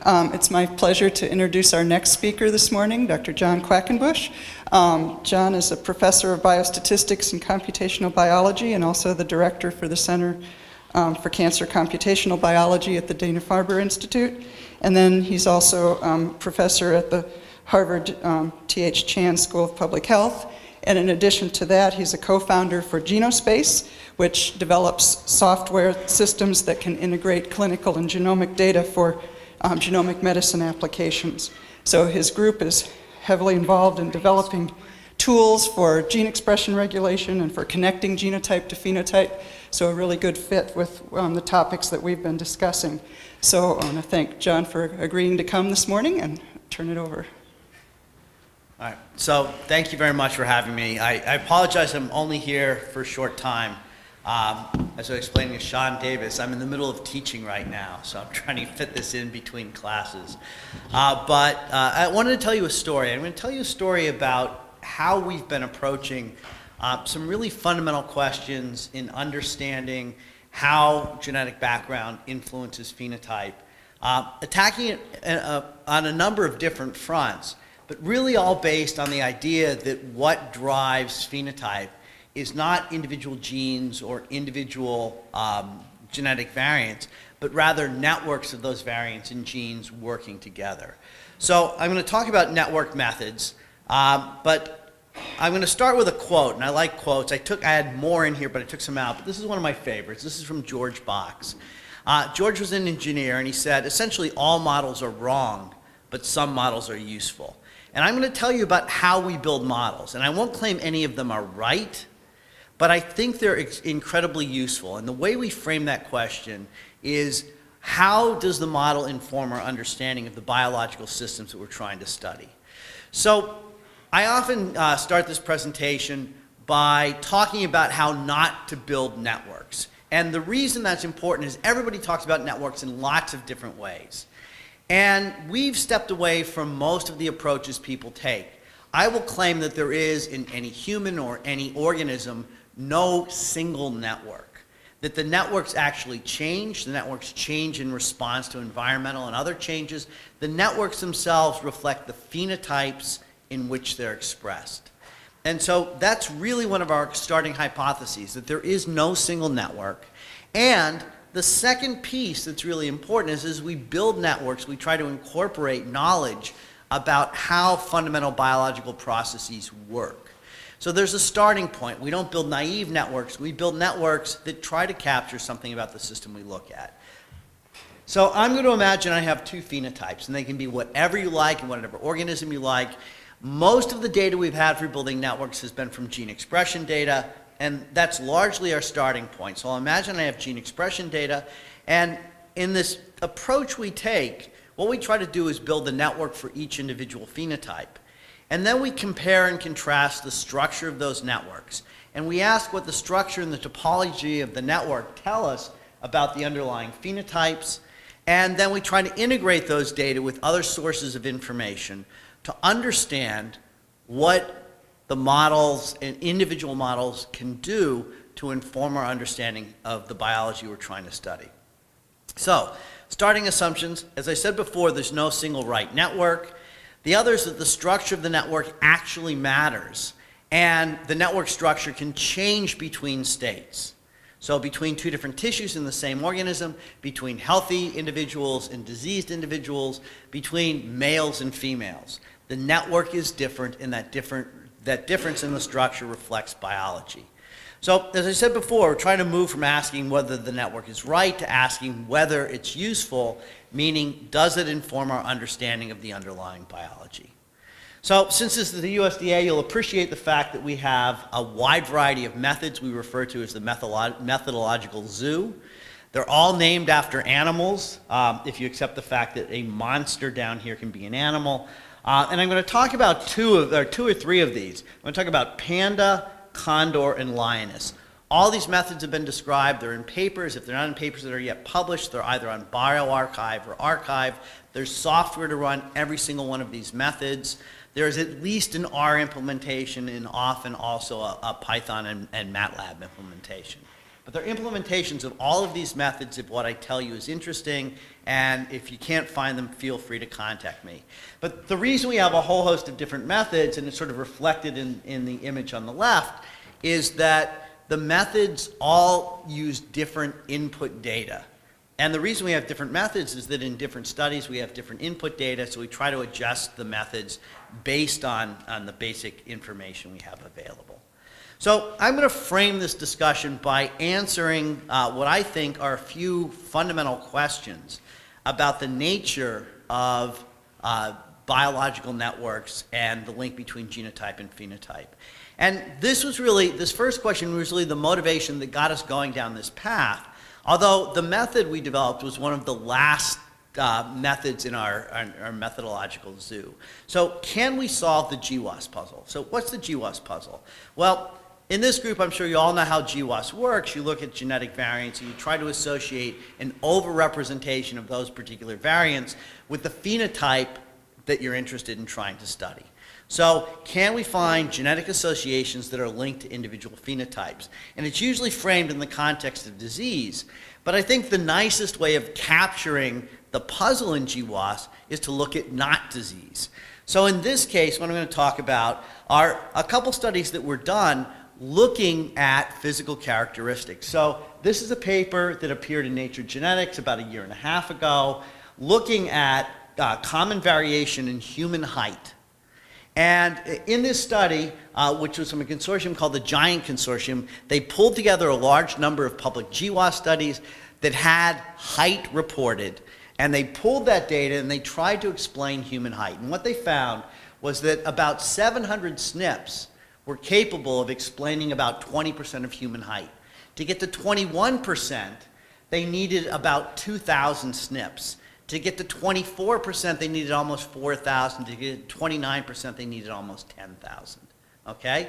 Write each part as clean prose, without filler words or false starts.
It's my pleasure to introduce our next speaker this morning, Dr. John Quackenbush. John is a professor of biostatistics and computational biology and also the director for the Center for Cancer Computational Biology at the Dana-Farber Institute. And then he's also professor at the Harvard T.H. Chan School of Public Health. And in addition to that, he's a co-founder for Genospace, which develops software systems that can integrate clinical and genomic data for genomic medicine applications. So his group is heavily involved in developing tools for gene expression regulation and for connecting genotype to phenotype. So a really good fit with the topics that we've been discussing. So I want to thank John for agreeing to come this morning and turn it over. All right, so thank you very much for having me. I apologize, I'm only here for a short time. As I was explaining to Sean Davis, I'm in the middle of teaching right now, so I'm trying to fit this in between classes. But I wanted to tell you a story. I'm going to tell you a story about how we've been approaching some really fundamental questions in understanding how genetic background influences phenotype, attacking it on a number of different fronts, but really all based on the idea that what drives phenotype is not individual genes or individual genetic variants, but rather networks of those variants and genes working together. So I'm going to talk about network methods, but I'm going to start with a quote, and I like quotes. I had more in here, but I took some out, but this is one of my favorites. This is from George Box. George was an engineer, and he said, essentially all models are wrong, but some models are useful. And I'm going to tell you about how we build models, and I won't claim any of them are right, but I think they're incredibly useful. And the way we frame that question is, how does the model inform our understanding of the biological systems that we're trying to study? So I often start this presentation by talking about how not to build networks. And the reason that's important is everybody talks about networks in lots of different ways. And we've stepped away from most of the approaches people take. I will claim that there is, in any human or any organism, no single network. That the networks actually change. The networks change in response to environmental and other changes. The networks themselves reflect the phenotypes in which they're expressed. And so that's really one of our starting hypotheses, that there is no single network. And the second piece that's really important is, as we build networks, we try to incorporate knowledge about how fundamental biological processes work. So there's a starting point. We don't build naive networks. We build networks that try to capture something about the system we look at. So I'm going to imagine I have two phenotypes, and they can be whatever you like and whatever organism you like. Most of the data we've had for building networks has been from gene expression data, and that's largely our starting point. So I'll imagine I have gene expression data, and in this approach we take, what we try to do is build a network for each individual phenotype. And then we compare and contrast the structure of those networks. And we ask what the structure and the topology of the network tell us about the underlying phenotypes. And then we try to integrate those data with other sources of information to understand what the models and individual models can do to inform our understanding of the biology we're trying to study. So, starting assumptions, as I said before, there's no single right network. The other is that the structure of the network actually matters, and the network structure can change between states. So between two different tissues in the same organism, between healthy individuals and diseased individuals, between males and females. The network is different, and that difference in the structure reflects biology. So, as I said before, we're trying to move from asking whether the network is right to asking whether it's useful, meaning does it inform our understanding of the underlying biology. So, since this is the USDA, you'll appreciate the fact that we have a wide variety of methods we refer to as the methodological zoo. They're all named after animals, if you accept the fact that a monster down here can be an animal. And I'm going to talk about two or three of these. I'm going to talk about panda, condor, and lioness. All these methods have been described. They're in papers. If they're not in papers that are yet published, they're either on bioRxiv or archive. There's software to run every single one of these methods. There's at least an R implementation and often also a Python and MATLAB implementation. But there are implementations of all of these methods if what I tell you is interesting, and if you can't find them, feel free to contact me. But the reason we have a whole host of different methods, and it's sort of reflected in the image on the left, is that the methods all use different input data. And the reason we have different methods is that in different studies we have different input data, so we try to adjust the methods based on the basic information we have available. So I'm going to frame this discussion by answering what I think are a few fundamental questions about the nature of biological networks and the link between genotype and phenotype. And this first question was really the motivation that got us going down this path, although the method we developed was one of the last methods in our methodological zoo. So can we solve the GWAS puzzle? So what's the GWAS puzzle? Well, in this group, I'm sure you all know how GWAS works. You look at genetic variants and you try to associate an overrepresentation of those particular variants with the phenotype that you're interested in trying to study. So can we find genetic associations that are linked to individual phenotypes? And it's usually framed in the context of disease, but I think the nicest way of capturing the puzzle in GWAS is to look at not disease. So in this case, what I'm going to talk about are a couple studies that were done looking at physical characteristics. So this is a paper that appeared in Nature Genetics about a year and a half ago, looking at common variation in human height. And in this study, which was from a consortium called the Giant Consortium, they pulled together a large number of public GWAS studies that had height reported. And they pulled that data and they tried to explain human height. And what they found was that about 700 SNPs were capable of explaining about 20% of human height. To get to 21%, they needed about 2,000 SNPs. To get to 24%, they needed almost 4,000. To get to 29%, they needed almost 10,000. Okay?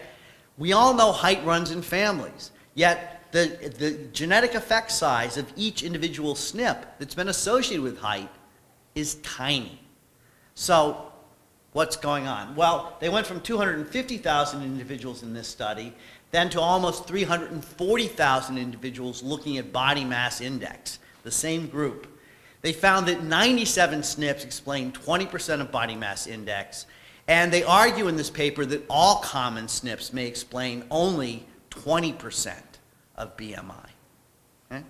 We all know height runs in families, yet the genetic effect size of each individual SNP that's been associated with height is tiny. So what's going on? Well, they went from 250,000 individuals in this study, then to almost 340,000 individuals looking at body mass index, the same group. They found that 97 SNPs explain 20% of body mass index, and they argue in this paper that all common SNPs may explain only 20% of BMI. Okay?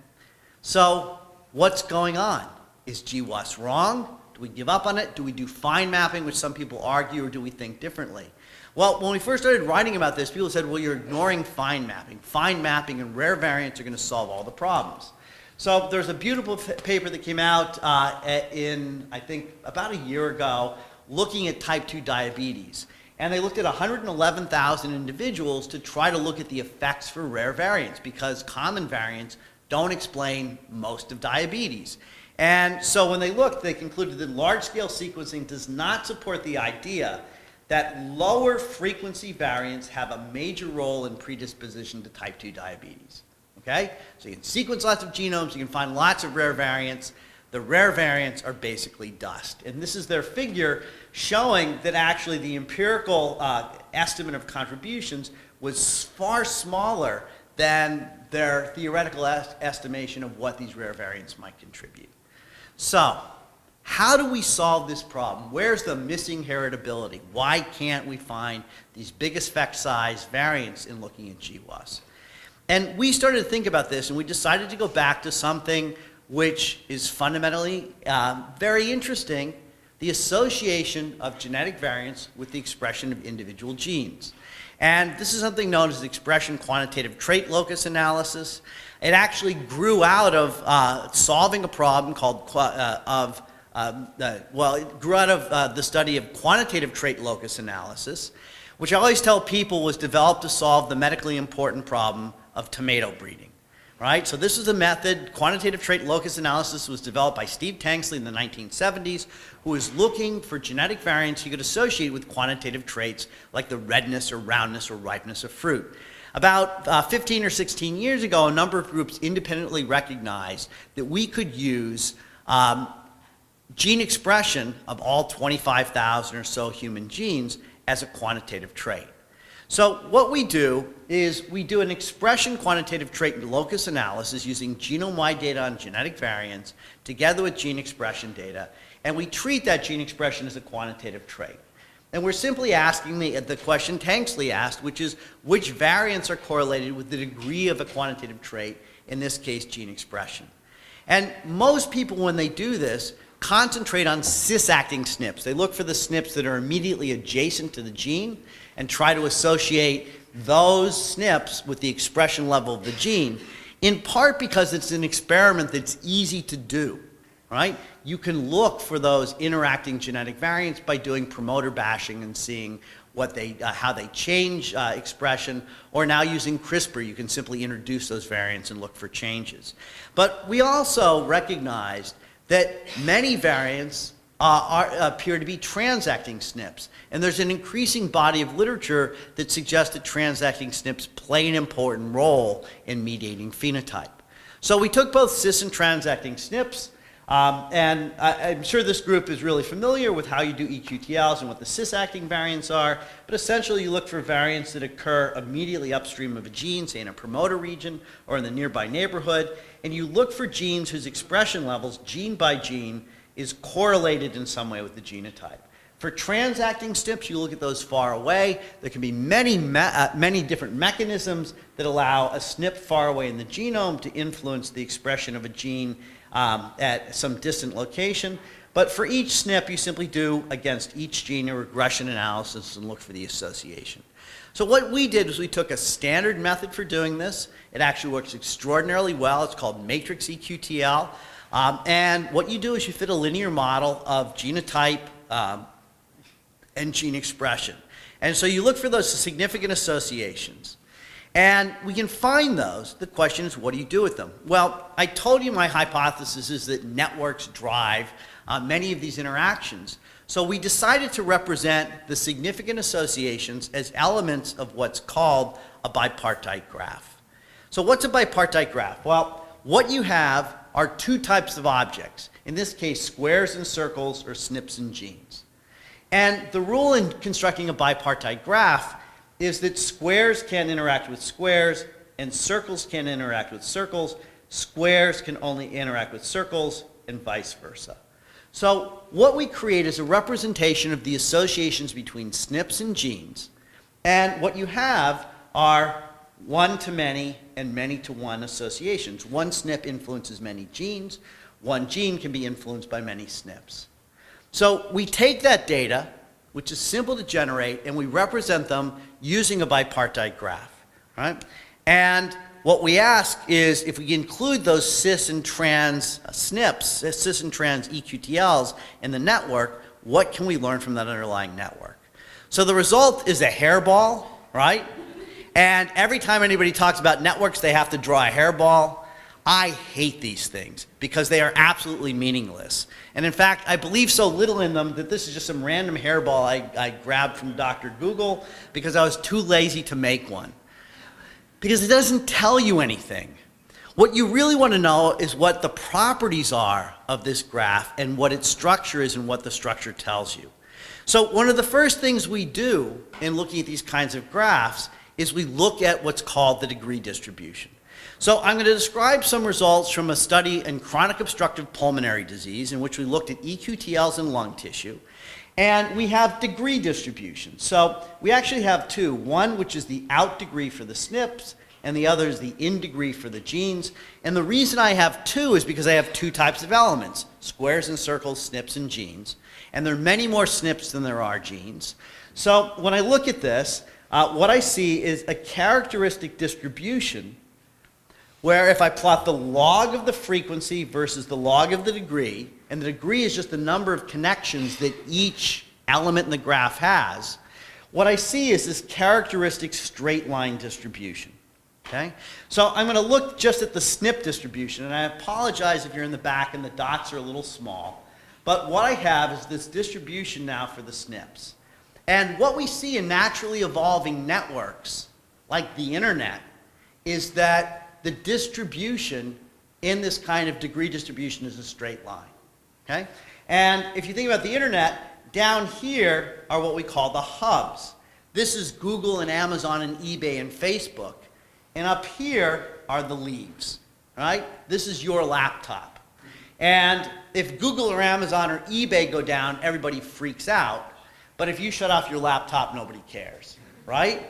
So what's going on? Is GWAS wrong? Do we give up on it? Do we do fine mapping, which some people argue, or do we think differently? Well, when we first started writing about this, people said, well, you're ignoring fine mapping. Fine mapping and rare variants are going to solve all the problems. So there's a beautiful paper that came out in, I think, about a year ago, looking at type 2 diabetes. And they looked at 111,000 individuals to try to look at the effects for rare variants, because common variants don't explain most of diabetes. And so when they looked, they concluded that large-scale sequencing does not support the idea that lower frequency variants have a major role in predisposition to type 2 diabetes. Okay? So you can sequence lots of genomes, you can find lots of rare variants. The rare variants are basically dust. And this is their figure showing that actually the empirical estimate of contributions was far smaller than their theoretical estimation of what these rare variants might contribute. So, how do we solve this problem? Where's the missing heritability? Why can't we find these big effect size variants in looking at GWAS? And we started to think about this, and we decided to go back to something which is fundamentally very interesting, the association of genetic variants with the expression of individual genes. And this is something known as expression quantitative trait locus analysis. It actually grew out of solving a problem called it grew out of the study of quantitative trait locus analysis, which I always tell people was developed to solve the medically important problem of tomato breeding. Right? So this is a method. Quantitative trait locus analysis was developed by Steve Tanksley in the 1970s, who was looking for genetic variants he could associate with quantitative traits like the redness or roundness or ripeness of fruit. About 15 or 16 years ago, a number of groups independently recognized that we could use gene expression of all 25,000 or so human genes as a quantitative trait. So what we do is we do an expression quantitative trait and locus analysis using genome-wide data on genetic variants together with gene expression data, and we treat that gene expression as a quantitative trait. And we're simply asking the question Tanksley asked, which is which variants are correlated with the degree of a quantitative trait, in this case gene expression. And most people, when they do this, concentrate on cis-acting SNPs. They look for the SNPs that are immediately adjacent to the gene and try to associate those SNPs with the expression level of the gene, in part because it's an experiment that's easy to do, right? You can look for those interacting genetic variants by doing promoter bashing and seeing how they change expression, or now using CRISPR, you can simply introduce those variants and look for changes. But we also recognized that many variants appear to be transacting SNPs. And there's an increasing body of literature that suggests that transacting SNPs play an important role in mediating phenotype. So we took both cis and transacting SNPs, and I'm sure this group is really familiar with how you do EQTLs and what the cis-acting variants are, but essentially you look for variants that occur immediately upstream of a gene, say in a promoter region or in the nearby neighborhood, and you look for genes whose expression levels, gene by gene, is correlated in some way with the genotype. For transacting SNPs, you look at those far away. There can be many different mechanisms that allow a SNP far away in the genome to influence the expression of a gene at some distant location. But for each SNP, you simply do, against each gene, a regression analysis and look for the association. So what we did was we took a standard method for doing this. It actually works extraordinarily well. It's called matrix EQTL. And what you do is you fit a linear model of genotype and gene expression. And so you look for those significant associations. And we can find those. The question is, what do you do with them? Well, I told you my hypothesis is that networks drive many of these interactions. So we decided to represent the significant associations as elements of what's called a bipartite graph. So what's a bipartite graph? Well, what you have are two types of objects. In this case, squares and circles, or SNPs and genes. And the rule in constructing a bipartite graph is that squares can interact with squares and circles can interact with circles. Squares can only interact with circles and vice versa. So what we create is a representation of the associations between SNPs and genes. And what you have are one-to-many and many-to-one associations. One SNP influences many genes. One gene can be influenced by many SNPs. So we take that data, which is simple to generate, and we represent them using a bipartite graph, right? And what we ask is, if we include those cis and trans SNPs, cis and trans EQTLs in the network, what can we learn from that underlying network? So the result is a hairball, right? And every time anybody talks about networks, they have to draw a hairball. I hate these things because they are absolutely meaningless. And in fact, I believe so little in them that this is just some random hairball I grabbed from Dr. Google because I was too lazy to make one. Because it doesn't tell you anything. What you really want to know is what the properties are of this graph and what its structure is and what the structure tells you. So one of the first things we do in looking at these kinds of graphs is we look at what's called the degree distribution. So I'm going to describe some results from a study in chronic obstructive pulmonary disease in which we looked at EQTLs in lung tissue. And we have degree distribution. So we actually have two. One, which is the out degree for the SNPs, and the other is the in degree for the genes. And the reason I have two is because I have two types of elements, squares and circles, SNPs and genes. And there are many more SNPs than there are genes. So when I look at this, what I see is a characteristic distribution where if I plot the log of the frequency versus the log of the degree, and the degree is just the number of connections that each element in the graph has, what I see is this characteristic straight line distribution. Okay? So I'm going to look just at the SNP distribution, and I apologize if you're in the back and the dots are a little small, but what I have is this distribution now for the SNPs. And what we see in naturally evolving networks, like the internet, is that the distribution in this kind of degree distribution is a straight line. Okay? And if you think about the internet, down here are what we call the hubs. This is Google and Amazon and eBay and Facebook. And up here are the leaves, right? This is your laptop. And if Google or Amazon or eBay go down, everybody freaks out. But if you shut off your laptop, nobody cares, right?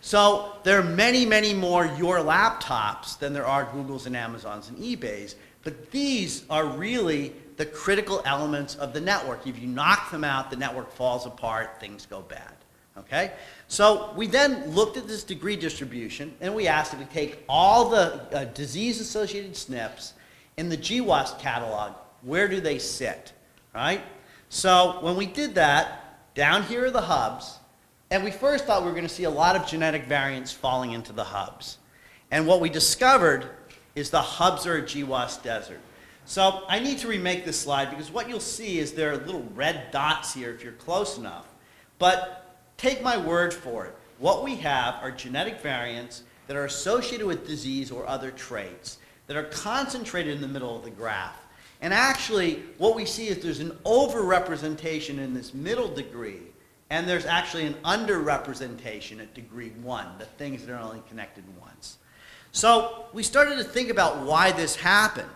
So there are many, many more your laptops than there are Googles and Amazons and eBays. But these are really the critical elements of the network. If you knock them out, the network falls apart, things go bad. Okay? So we then looked at this degree distribution, and we asked if we take all the disease-associated SNPs in the GWAS catalog, where do they sit? Right? So when we did that, down here are the hubs, and we first thought we were going to see a lot of genetic variants falling into the hubs. And what we discovered is the hubs are a GWAS desert. So I need to remake this slide because what you'll see is there are little red dots here if you're close enough. But take my word for it. What we have are genetic variants that are associated with disease or other traits that are concentrated in the middle of the graph. And actually, what we see is there's an overrepresentation in this middle degree, and there's actually an underrepresentation at degree 1, the things that are only connected once. So we started to think about why this happened.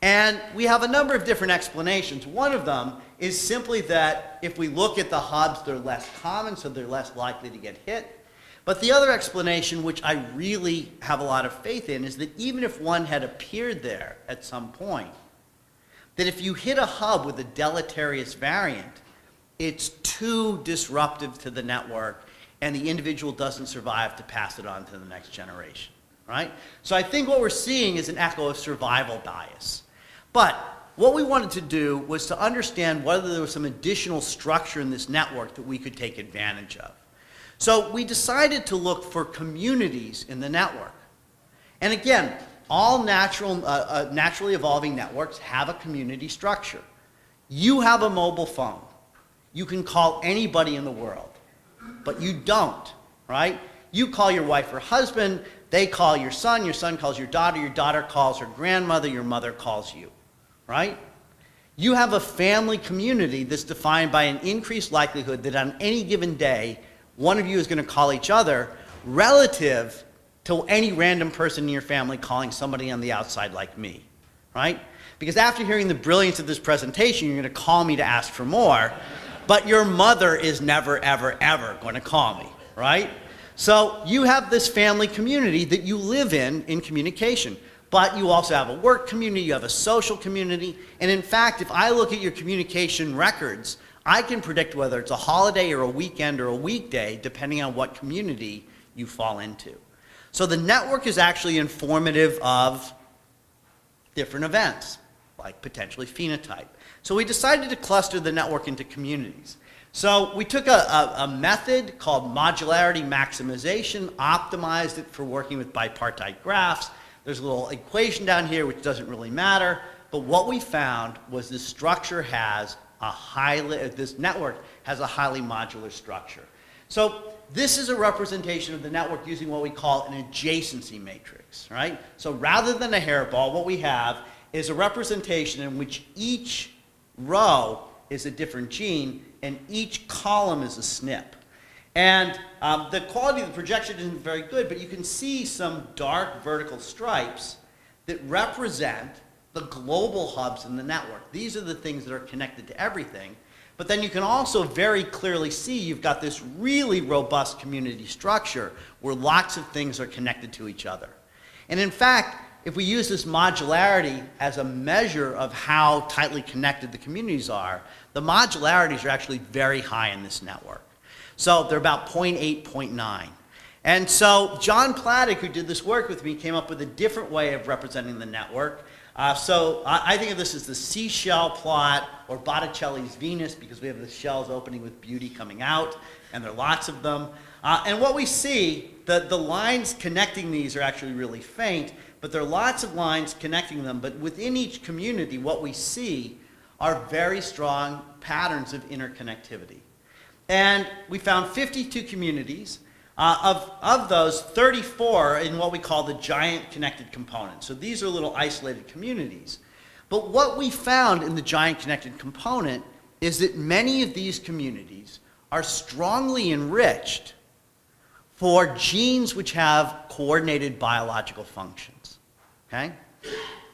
And we have a number of different explanations. One of them is simply that if we look at the hubs, they're less common, so they're less likely to get hit. But the other explanation, which I really have a lot of faith in, is that even if one had appeared there at some point, that if you hit a hub with a deleterious variant, it's too disruptive to the network, and the individual doesn't survive to pass it on to the next generation, right? So I think what we're seeing is an echo of survival bias. But what we wanted to do was to understand whether there was some additional structure in this network that we could take advantage of. So we decided to look for communities in the network. And again, all naturally evolving networks have a community structure. You have a mobile phone. You can call anybody in the world, but you don't, right? You call your wife or husband, they call your son calls your daughter calls her grandmother, your mother calls you, right? You have a family community that's defined by an increased likelihood that on any given day, one of you is going to call each other relative to any random person in your family calling somebody on the outside like me, right? Because after hearing the brilliance of this presentation, you're going to call me to ask for more, but your mother is never, ever, ever going to call me, right? So you have this family community that you live in communication. But you also have a work community, you have a social community, and in fact, if I look at your communication records, I can predict whether it's a holiday or a weekend or a weekday, depending on what community you fall into. So the network is actually informative of different events, like potentially phenotype. So we decided to cluster the network into communities. So we took a method called modularity maximization, optimized it for working with bipartite graphs. There's a little equation down here which doesn't really matter, but what we found was this structure has this network has a highly modular structure. So this is a representation of the network using what we call an adjacency matrix, right? So rather than a hairball, what we have is a representation in which each row is a different gene and each column is a SNP. And the quality of the projection isn't very good, but you can see some dark vertical stripes that represent the global hubs in the network. These are the things that are connected to everything. But then you can also very clearly see you've got this really robust community structure where lots of things are connected to each other. And in fact, if we use this modularity as a measure of how tightly connected the communities are, the modularities are actually very high in this network. So they're about 0.8, 0.9. And so John Plattig, who did this work with me, came up with a different way of representing the network. So I think of this as the seashell plot or Botticelli's Venus, because we have the shells opening with beauty coming out, and there are lots of them. And what we see, the lines connecting these are actually really faint, but there are lots of lines connecting them. But within each community, what we see are very strong patterns of interconnectivity. And we found 52 communities. Of those, 34 are in what we call the giant connected component. So these are little isolated communities. But what we found in the giant connected component is that many of these communities are strongly enriched for genes which have coordinated biological functions, okay?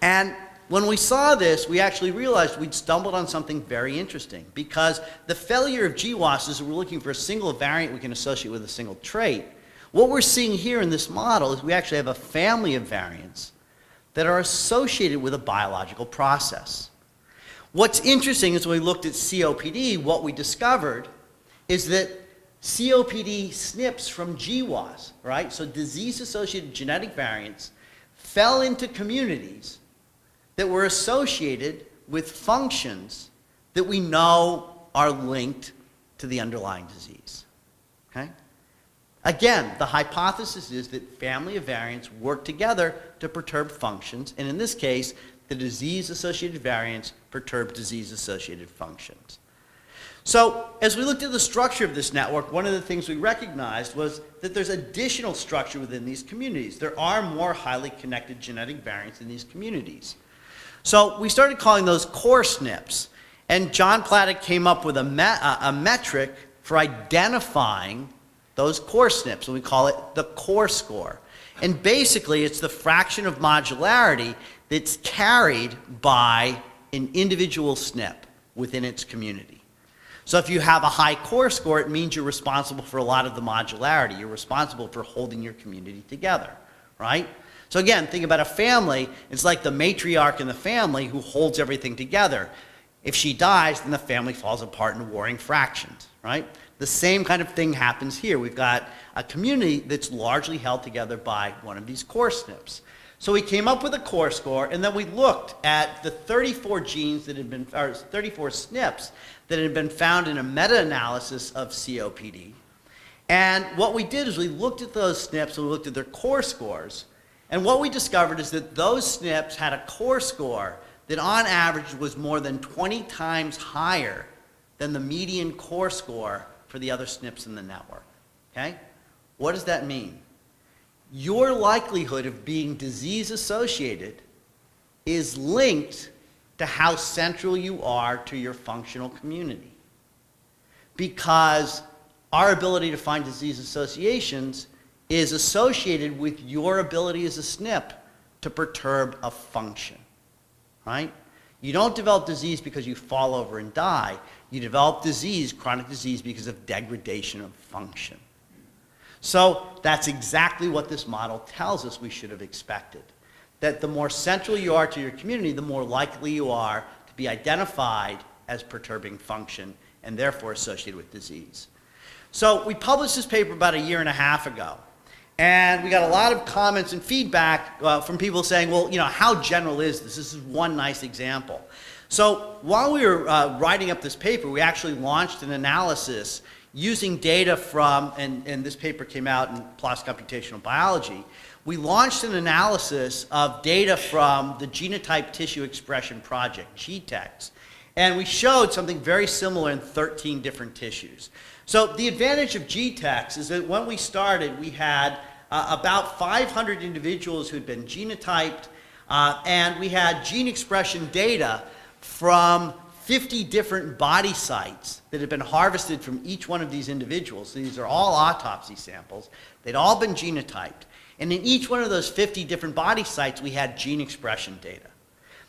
And when we saw this, we actually realized we'd stumbled on something very interesting, because the failure of GWAS is that we're looking for a single variant we can associate with a single trait. What we're seeing here in this model is we actually have a family of variants that are associated with a biological process. What's interesting is when we looked at COPD, what we discovered is that COPD SNPs from GWAS, right, so disease-associated genetic variants, fell into communities that were associated with functions that we know are linked to the underlying disease, okay? Again, the hypothesis is that family of variants work together to perturb functions, and in this case, the disease-associated variants perturb disease-associated functions. So, as we looked at the structure of this network, one of the things we recognized was that there's additional structure within these communities. There are more highly connected genetic variants in these communities. So, we started calling those core SNPs, and John Platek came up with a metric for identifying those core SNPs, and we call it the core score. And basically, it's the fraction of modularity that's carried by an individual SNP within its community. So if you have a high core score, it means you're responsible for a lot of the modularity. You're responsible for holding your community together, right? So again, think about a family. It's like the matriarch in the family who holds everything together. If she dies, then the family falls apart into warring fractions, right? The same kind of thing happens here. We've got a community that's largely held together by one of these core SNPs. So we came up with a core score, and then we looked at the 34 genes that had been, or 34 SNPs that had been found in a meta-analysis of COPD. And what we did is we looked at those SNPs and we looked at their core scores. And what we discovered is that those SNPs had a core score that on average was more than 20 times higher than the median core score for the other SNPs in the network, okay? What does that mean? Your likelihood of being disease-associated is linked to how central you are to your functional community. Because our ability to find disease associations is associated with your ability as a SNP to perturb a function, right? You don't develop disease because you fall over and die. You develop disease, chronic disease, because of degradation of function. So that's exactly what this model tells us we should have expected. That the more central you are to your community, the more likely you are to be identified as perturbing function and therefore associated with disease. So we published this paper about 1.5 years ago. And we got a lot of comments and feedback from people saying, well, you know, how general is this? This is one nice example. So while we were writing up this paper, we actually launched an analysis using data from, and this paper came out in PLOS Computational Biology, we launched an analysis of data from the Genotype Tissue Expression Project, Gtex, and we showed something very similar in 13 different tissues. So the advantage of Gtex is that when we started, we had about 500 individuals who had been genotyped, and we had gene expression data from 50 different body sites that had been harvested from each one of these individuals. So these are all autopsy samples. They'd all been genotyped. And in each one of those 50 different body sites, we had gene expression data.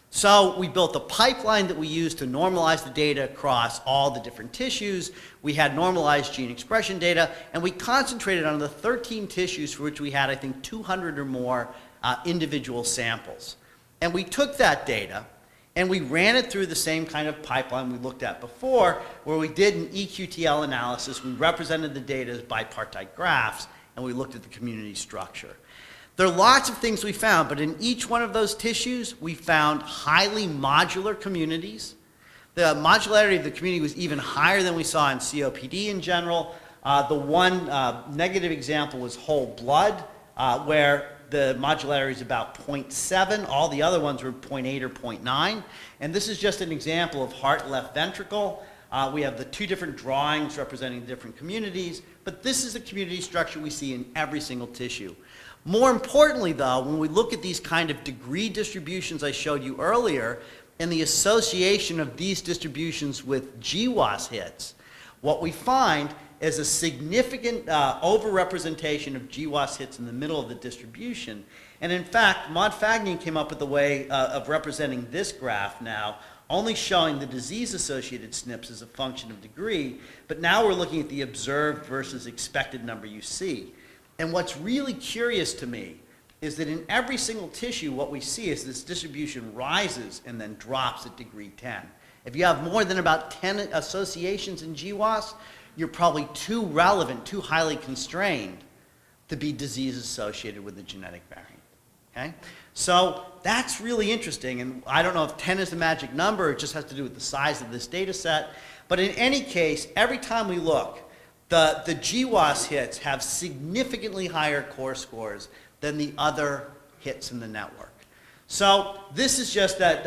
So we built a pipeline that we used to normalize the data across all the different tissues. We had normalized gene expression data, and we concentrated on the 13 tissues for which we had, I think, 200 or more individual samples. And we took that data, and we ran it through the same kind of pipeline we looked at before, where we did an EQTL analysis. We represented the data as bipartite graphs, and we looked at the community structure. There are lots of things we found, but in each one of those tissues, we found highly modular communities. The modularity of the community was even higher than we saw in COPD in general. The one negative example was whole blood, where the modularity is about 0.7. All the other ones were 0.8 or 0.9. And this is just an example of heart left ventricle. We have the two different drawings representing different communities, but this is the community structure we see in every single tissue. More importantly, though, when we look at these kind of degree distributions I showed you earlier, and the association of these distributions with GWAS hits, what we find is a significant overrepresentation of GWAS hits in the middle of the distribution. And in fact, Modularity came up with a way of representing this graph now, only showing the disease-associated SNPs as a function of degree, but now we're looking at the observed versus expected number you see. And what's really curious to me is that in every single tissue, what we see is this distribution rises and then drops at degree 10. If you have more than about 10 associations in GWAS, you're probably too relevant, too highly constrained to be disease associated with the genetic variant. Okay? So that's really interesting, and I don't know if 10 is the magic number, it just has to do with the size of this data set. But in any case, every time we look, the GWAS hits have significantly higher core scores than the other hits in the network. So this is just that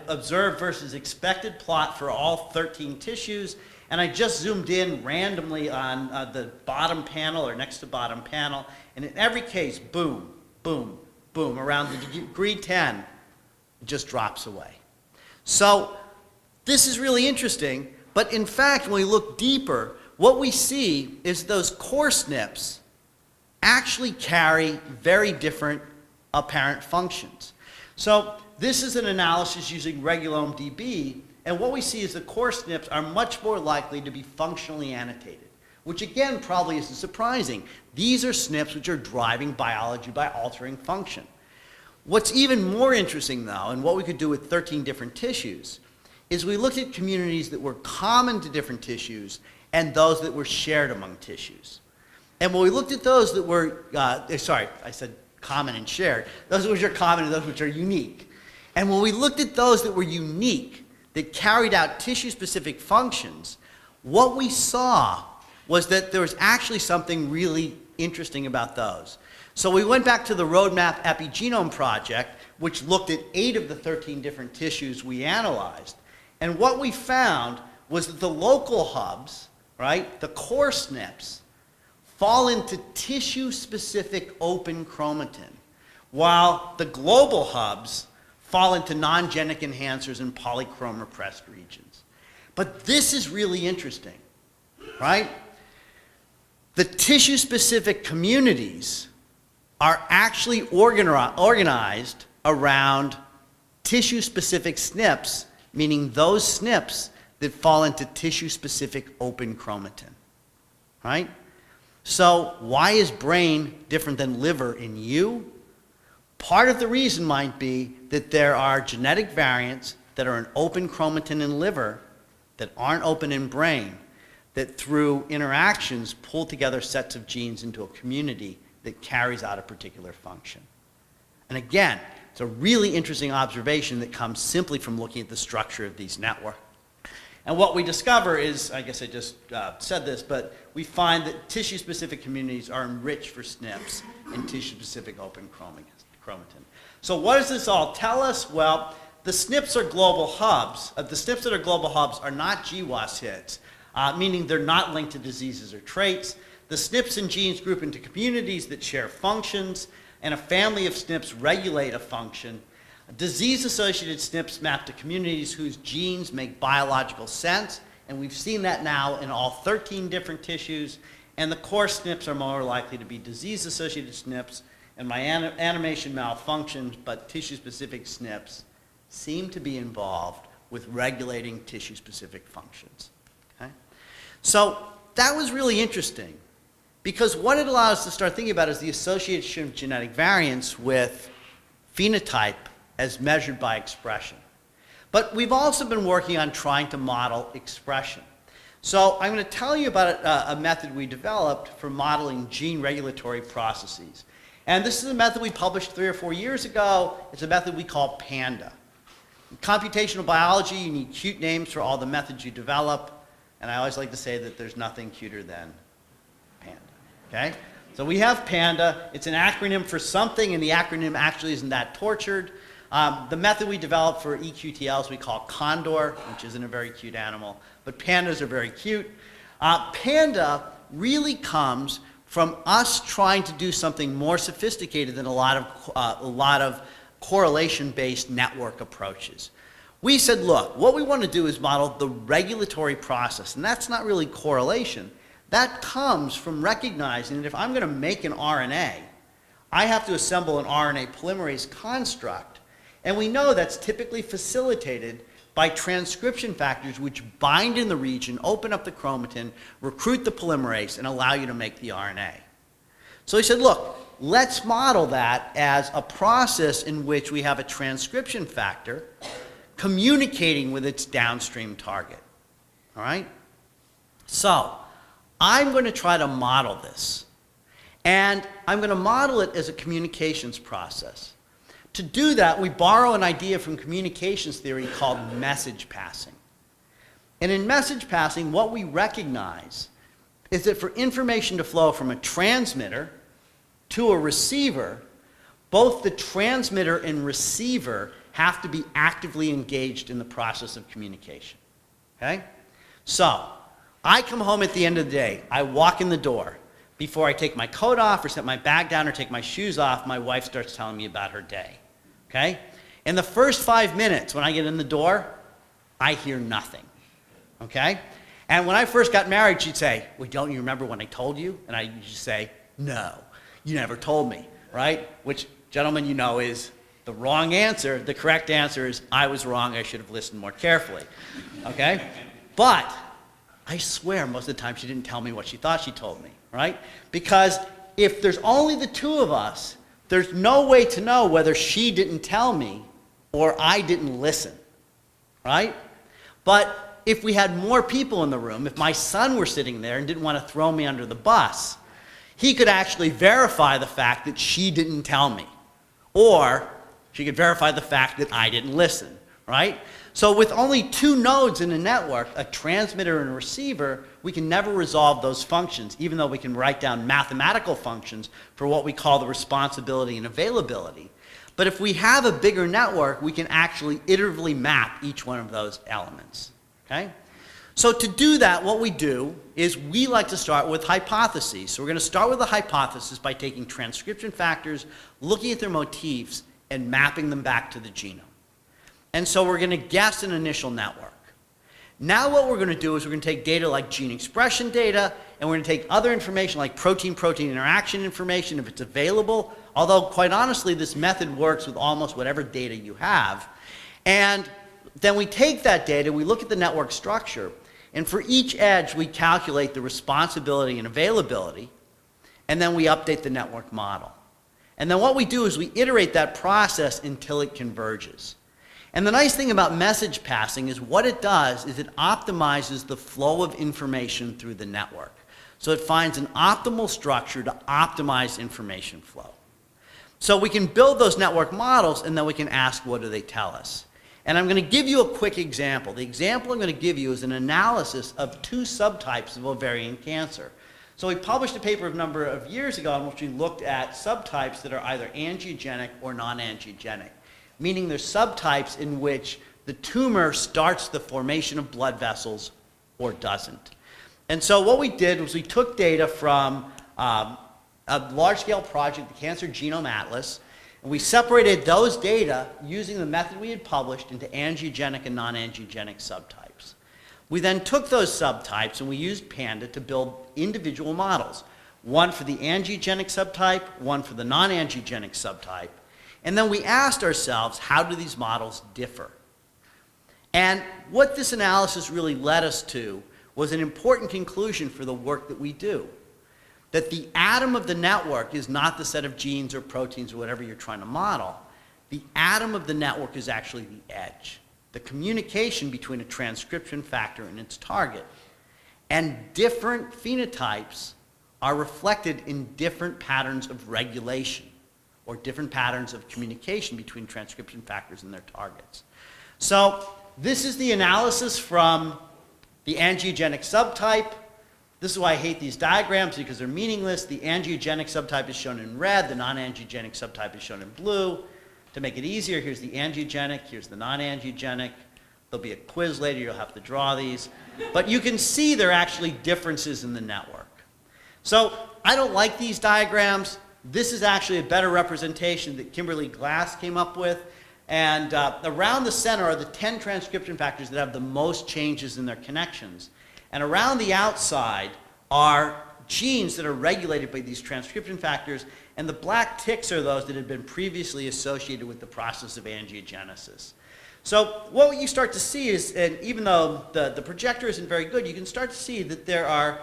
observed versus expected plot for all 13 tissues. And I just zoomed in randomly on the bottom panel or next to bottom panel. And in every case, boom, boom, boom, around the degree 10, it just drops away. So this is really interesting. But in fact, when we look deeper, what we see is those core SNPs actually carry very different apparent functions. So this is an analysis using Regulome DB, and what we see is the core SNPs are much more likely to be functionally annotated, which again probably isn't surprising. These are SNPs which are driving biology by altering function. What's even more interesting though, and what we could do with 13 different tissues, is we looked at communities that were common to different tissues and those that were shared among tissues. And when we looked at those that were, sorry, I said common and shared, those which are common and those which are unique. And when we looked at those that were unique, that carried out tissue-specific functions, what we saw was that there was actually something really interesting about those. So we went back to the Roadmap Epigenome project, which looked at 8 of the 13 different tissues we analyzed. And what we found was that the local hubs, right, the core SNPs, fall into tissue-specific open chromatin, while the global hubs fall into non-genic enhancers and polychrome repressed regions. But this is really interesting, right? The tissue-specific communities are actually organized around tissue-specific SNPs, meaning those SNPs that fall into tissue-specific open chromatin, right? So why is brain different than liver in you? Part of the reason might be that there are genetic variants that are in open chromatin in liver that aren't open in brain, that through interactions pull together sets of genes into a community that carries out a particular function. And again, it's a really interesting observation that comes simply from looking at the structure of these networks. And what we discover is, I guess I just said this, but we find that tissue-specific communities are enriched for SNPs in tissue-specific open chromatin. So what does this all tell us? Well, the SNPs are global hubs. The SNPs that are global hubs are not GWAS hits, meaning they're not linked to diseases or traits. The SNPs and genes group into communities that share functions, and a family of SNPs regulate a function. Disease-associated SNPs map to communities whose genes make biological sense, and we've seen that now in all 13 different tissues, and the core SNPs are more likely to be disease-associated SNPs, and my animation malfunctions, but tissue-specific SNPs seem to be involved with regulating tissue-specific functions. Okay? So that was really interesting, because what it allows us to start thinking about is the association of genetic variants with phenotype as measured by expression. But we've also been working on trying to model expression. So I'm going to tell you about a method we developed for modeling gene regulatory processes. And this is a method we published 3 or 4 years ago. It's a method we call PANDA. In computational biology, you need cute names for all the methods you develop. And I always like to say that there's nothing cuter than PANDA. Okay? So we have PANDA. It's an acronym for something, and the acronym actually isn't that tortured. The method we developed for EQTLs we call Condor, which isn't a very cute animal, but pandas are very cute. PANDA really comes from us trying to do something more sophisticated than a lot of correlation-based network approaches. We said, look, what we want to do is model the regulatory process, and that's not really correlation. That comes from recognizing that if I'm going to make an RNA, I have to assemble an RNA polymerase construct. And we know that's typically facilitated by transcription factors which bind in the region, open up the chromatin, recruit the polymerase, and allow you to make the RNA. So he said, look, let's model that as a process in which we have a transcription factor communicating with its downstream target. All right? So I'm going to try to model this. And I'm going to model it as a communications process. To do that, we borrow an idea from communications theory called message passing. And in message passing, what we recognize is that for information to flow from a transmitter to a receiver, both the transmitter and receiver have to be actively engaged in the process of communication. Okay? So, I come home at the end of the day, I walk in the door. Before I take my coat off or set my bag down or take my shoes off, my wife starts telling me about her day. Okay? In the first 5 minutes when I get in the door, I hear nothing. Okay? And when I first got married, she'd say, well, don't you remember when I told you? And I used to say, no, you never told me, right? Which, gentlemen, you know is the wrong answer. The correct answer is, I was wrong, I should have listened more carefully. Okay? But I swear most of the time she didn't tell me what she thought she told me, right? Because if there's only the two of us, there's no way to know whether she didn't tell me or I didn't listen, right? But if we had more people in the room, if my son were sitting there and didn't want to throw me under the bus, he could actually verify the fact that she didn't tell me. Or she could verify the fact that I didn't listen, right? So with only two nodes in a network, a transmitter and a receiver, we can never resolve those functions, even though we can write down mathematical functions for what we call the responsibility and availability. But if we have a bigger network, we can actually iteratively map each one of those elements. Okay? So to do that, what we do is we like to start with hypotheses. So we're going to start with a hypothesis by taking transcription factors, looking at their motifs, and mapping them back to the genome. And so we're going to guess an initial network. Now what we're going to do is we're going to take data like gene expression data, and we're going to take other information like protein-protein interaction information if it's available, although quite honestly this method works with almost whatever data you have. And then we take that data, we look at the network structure, and for each edge we calculate the responsibility and availability, and then we update the network model. And then what we do is we iterate that process until it converges. And the nice thing about message passing is what it does is it optimizes the flow of information through the network. So it finds an optimal structure to optimize information flow. So we can build those network models and then we can ask, what do they tell us? And I'm going to give you a quick example. The example I'm going to give you is an analysis of two subtypes of ovarian cancer. So we published a paper a number of years ago in which we looked at subtypes that are either angiogenic or non-angiogenic, meaning there's subtypes in which the tumor starts the formation of blood vessels or doesn't. And so what we did was we took data from a large-scale project, the Cancer Genome Atlas, and we separated those data using the method we had published into angiogenic and non-angiogenic subtypes. We then took those subtypes and we used Panda to build individual models, one for the angiogenic subtype, one for the non-angiogenic subtype. And then we asked ourselves, how do these models differ? And what this analysis really led us to was an important conclusion for the work that we do. That the atom of the network is not the set of genes or proteins or whatever you're trying to model. The atom of the network is actually the edge, the communication between a transcription factor and its target. And different phenotypes are reflected in different patterns of regulation, or different patterns of communication between transcription factors and their targets. So this is the analysis from the angiogenic subtype. This is why I hate these diagrams, because they're meaningless. The angiogenic subtype is shown in red, the non-angiogenic subtype is shown in blue. To make it easier, here's the angiogenic, here's the non-angiogenic. There'll be a quiz later, you'll have to draw these. But you can see there are actually differences in the network. So I don't like these diagrams. This is actually a better representation that Kimberly Glass came up with. And around the center are the 10 transcription factors that have the most changes in their connections. And around the outside are genes that are regulated by these transcription factors, and the black ticks are those that had been previously associated with the process of angiogenesis. So what you start to see is, and even though the projector isn't very good, you can start to see that there are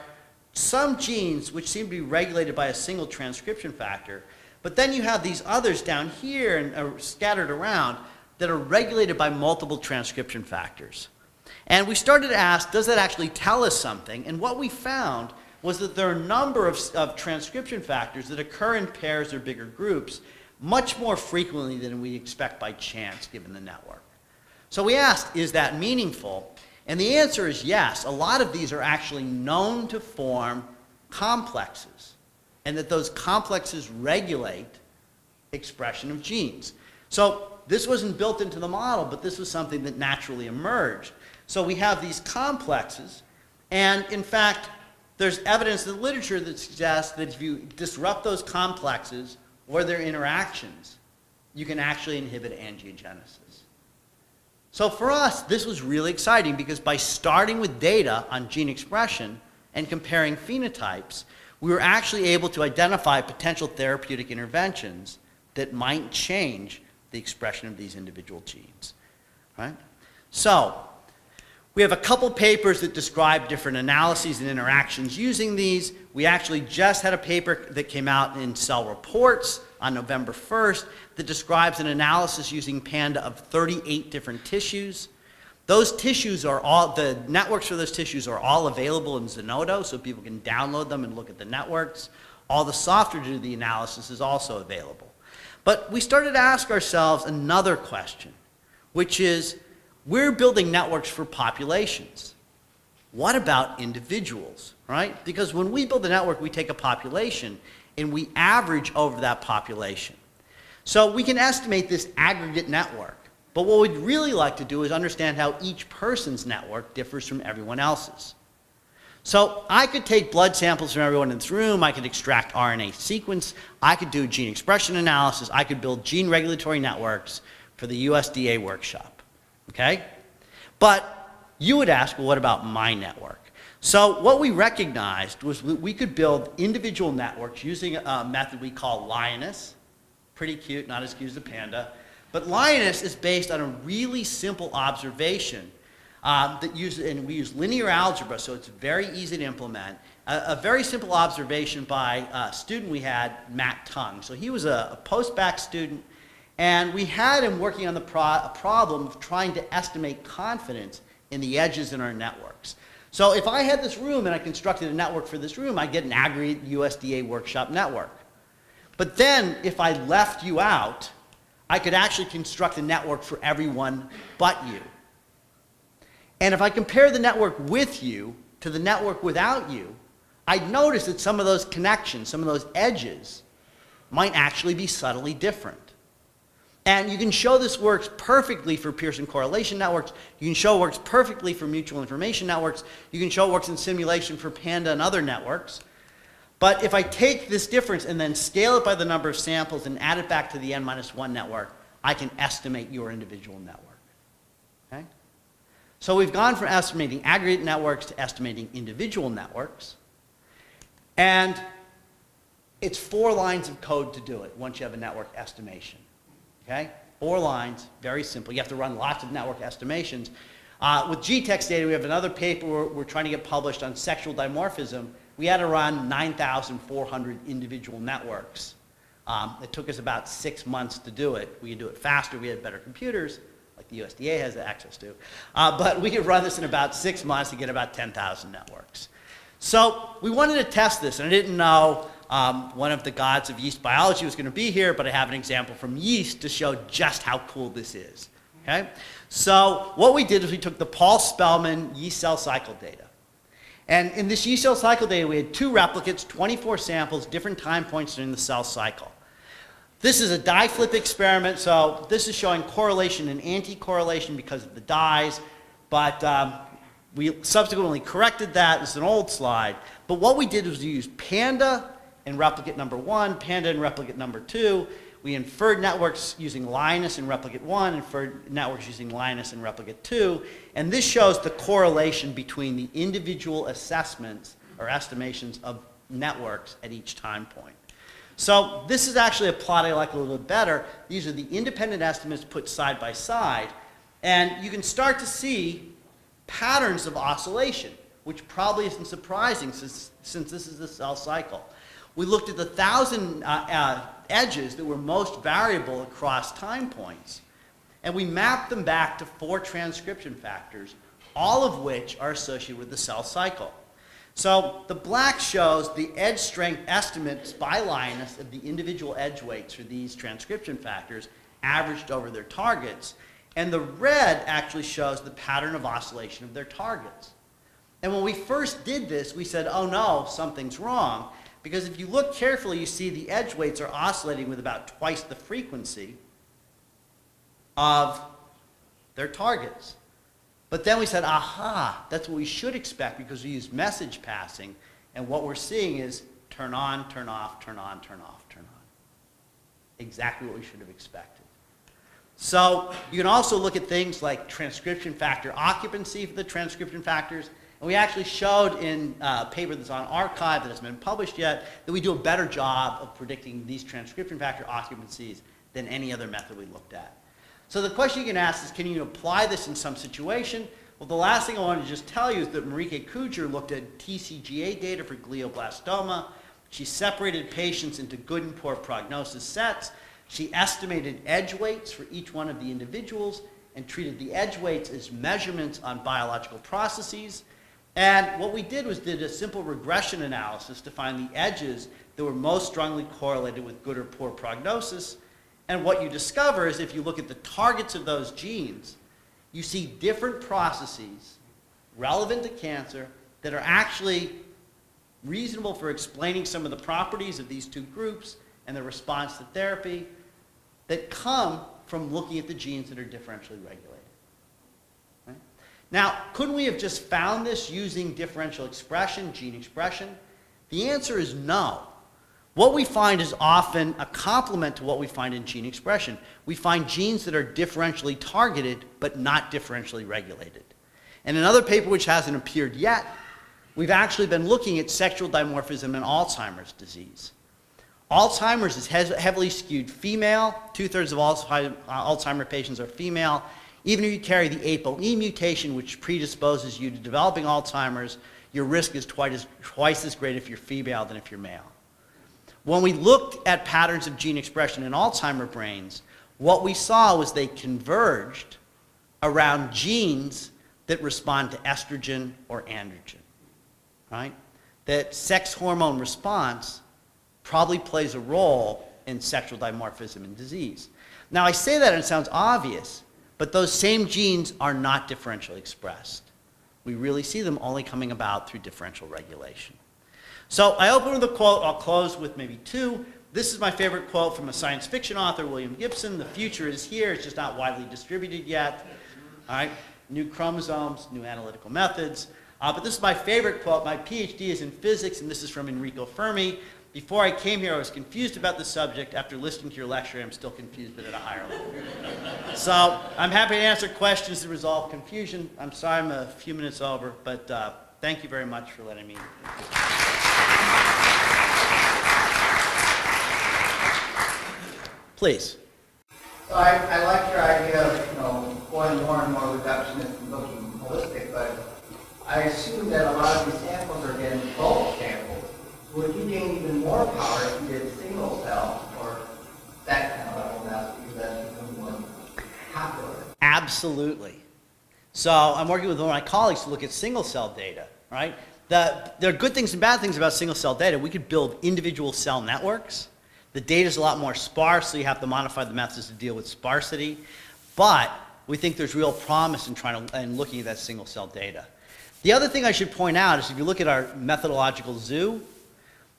some genes which seem to be regulated by a single transcription factor, but then you have these others down here and are scattered around that are regulated by multiple transcription factors. And we started to ask, does that actually tell us something? And what we found was that there are a number of transcription factors that occur in pairs or bigger groups much more frequently than we expect by chance given the network. So we asked, is that meaningful? And the answer is yes. A lot of these are actually known to form complexes, and that those complexes regulate expression of genes. So this wasn't built into the model, but this was something that naturally emerged. So we have these complexes, and in fact, there's evidence in the literature that suggests that if you disrupt those complexes or their interactions, you can actually inhibit angiogenesis. So for us, this was really exciting because by starting with data on gene expression and comparing phenotypes, we were actually able to identify potential therapeutic interventions that might change the expression of these individual genes. Right? So we have a couple papers that describe different analyses and interactions using these. We actually just had a paper that came out in Cell Reports on November 1st that describes an analysis using Panda of 38 different tissues. Those tissues are all, the networks for those tissues are all available in Zenodo, so people can download them and look at the networks. All the software to do the analysis is also available. But we started to ask ourselves another question, which is, we're building networks for populations. What about individuals, right? Because when we build a network, we take a population and we average over that population. So we can estimate this aggregate network. But what we'd really like to do is understand how each person's network differs from everyone else's. So I could take blood samples from everyone in this room, I could extract RNA sequence, I could do gene expression analysis, I could build gene regulatory networks for the USDA workshop, okay? But you would ask, well, what about my network? So what we recognized was we could build individual networks using a method we call Lioness. Pretty cute, not as cute as a panda. But Lioness is based on a really simple observation and we use linear algebra, so it's very easy to implement. A very simple observation by a student we had, Matt Tung. So he was a post-bac student, and we had him working on the problem of trying to estimate confidence in the edges in our networks. So if I had this room and I constructed a network for this room, I'd get an aggregate USDA workshop network. But then if I left you out, I could actually construct a network for everyone but you. And if I compare the network with you to the network without you, I'd notice that some of those connections, some of those edges, might actually be subtly different. And you can show this works perfectly for Pearson correlation networks. You can show it works perfectly for mutual information networks. You can show it works in simulation for Panda and other networks. But if I take this difference and then scale it by the number of samples and add it back to the n-1 network, I can estimate your individual network. Okay? So we've gone from estimating aggregate networks to estimating individual networks. And it's 4 lines of code to do it once you have a network estimation. Okay? 4 lines, very simple. You have to run lots of network estimations. With Gtex data, we have another paper we're trying to get published on sexual dimorphism. We had to run 9,400 individual networks. It took us about 6 months to do it. We could do it faster. We had better computers, like the USDA has access to. But we could run this in about 6 months to get about 10,000 networks. So we wanted to test this, and I didn't know one of the gods of yeast biology was going to be here, but I have an example from yeast to show just how cool this is. Okay? So what we did is we took the Paul Spellman yeast cell cycle data. And in this yeast cell cycle data, we had 2 replicates, 24 samples, different time points during the cell cycle. This is a dye flip experiment, so this is showing correlation and anti-correlation because of the dyes, but we subsequently corrected that. This is an old slide. But what we did was we used Panda and replicate number 1, Panda and replicate number 2. We inferred networks using Linus and replicate 1, inferred networks using Linus and replicate 2. And this shows the correlation between the individual assessments or estimations of networks at each time point. So this is actually a plot I like a little bit better. These are the independent estimates put side by side, and you can start to see patterns of oscillation, which probably isn't surprising since this is the cell cycle. We looked at the 1,000 edges that were most variable across time points, and we mapped them back to 4 transcription factors, all of which are associated with the cell cycle. So the black shows the edge strength estimates by Linus of the individual edge weights for these transcription factors averaged over their targets, and the red actually shows the pattern of oscillation of their targets. And when we first did this, we said, oh no, something's wrong, because if you look carefully, you see the edge weights are oscillating with about twice the frequency of their targets. But then we said, aha, that's what we should expect because we use message passing, and what we're seeing is turn on, turn off, turn on, turn off, turn on. Exactly what we should have expected. So you can also look at things like transcription factor occupancy for the transcription factors. And we actually showed in a paper that's on arXiv that hasn't been published yet that we do a better job of predicting these transcription factor occupancies than any other method we looked at. So the question you can ask is, can you apply this in some situation? Well, the last thing I wanted to just tell you is that Marieke Kujer looked at TCGA data for glioblastoma. She separated patients into good and poor prognosis sets. She estimated edge weights for each one of the individuals and treated the edge weights as measurements on biological processes. And what we did was did a simple regression analysis to find the edges that were most strongly correlated with good or poor prognosis. And what you discover is if you look at the targets of those genes, you see different processes relevant to cancer that are actually reasonable for explaining some of the properties of these two groups and the response to therapy that come from looking at the genes that are differentially regulated. Right? Now, couldn't we have just found this using differential expression, gene expression? The answer is no. What we find is often a complement to what we find in gene expression. We find genes that are differentially targeted but not differentially regulated. And another paper which hasn't appeared yet, we've actually been looking at sexual dimorphism in Alzheimer's disease. Alzheimer's is heavily skewed female. 2/3 of Alzheimer's patients are female. Even if you carry the ApoE mutation, which predisposes you to developing Alzheimer's, your risk is twice as great if you're female than if you're male. When we looked at patterns of gene expression in Alzheimer's brains, what we saw was they converged around genes that respond to estrogen or androgen, right? That sex hormone response probably plays a role in sexual dimorphism in disease. Now, I say that and it sounds obvious, but those same genes are not differentially expressed. We really see them only coming about through differential regulation. So I open with a quote. I'll close with maybe 2. This is my favorite quote from a science fiction author, William Gibson. The future is here. It's just not widely distributed yet. All right, new chromosomes, new analytical methods. But this is my favorite quote. My PhD is in physics, and this is from Enrico Fermi. Before I came here, I was confused about the subject. After listening to your lecture, I'm still confused, but at a higher level. So I'm happy to answer questions to resolve confusion. I'm sorry I'm a few minutes over, but thank you very much for letting me. Please. So I like your idea of going more and more reductionist and looking holistic, but I assume that a lot of these samples are getting bulk samples. Would you gain even more power if you did single cell or that kind of level analysis because that's becoming more popular? Absolutely. So I'm working with one of my colleagues to look at single cell data, right? There are good things and bad things about single cell data. We could build individual cell networks. The data is a lot more sparse, so you have to modify the methods to deal with sparsity. But we think there's real promise in looking at that single cell data. The other thing I should point out is if you look at our methodological zoo,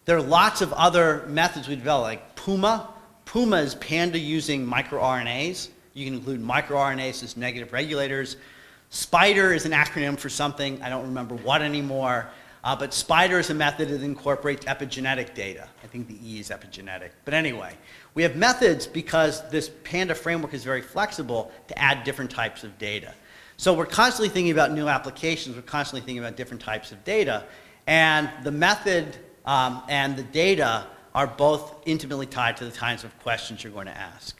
there are lots of other methods we developed, like PUMA. PUMA is Panda using microRNAs. You can include microRNAs as negative regulators. SPIDER is an acronym for something. I don't remember what anymore. But SPIDER is a method that incorporates epigenetic data. I think the E is epigenetic. But anyway, we have methods because this Panda framework is very flexible to add different types of data. So we're constantly thinking about new applications. We're constantly thinking about different types of data. And the method and the data are both intimately tied to the kinds of questions you're going to ask.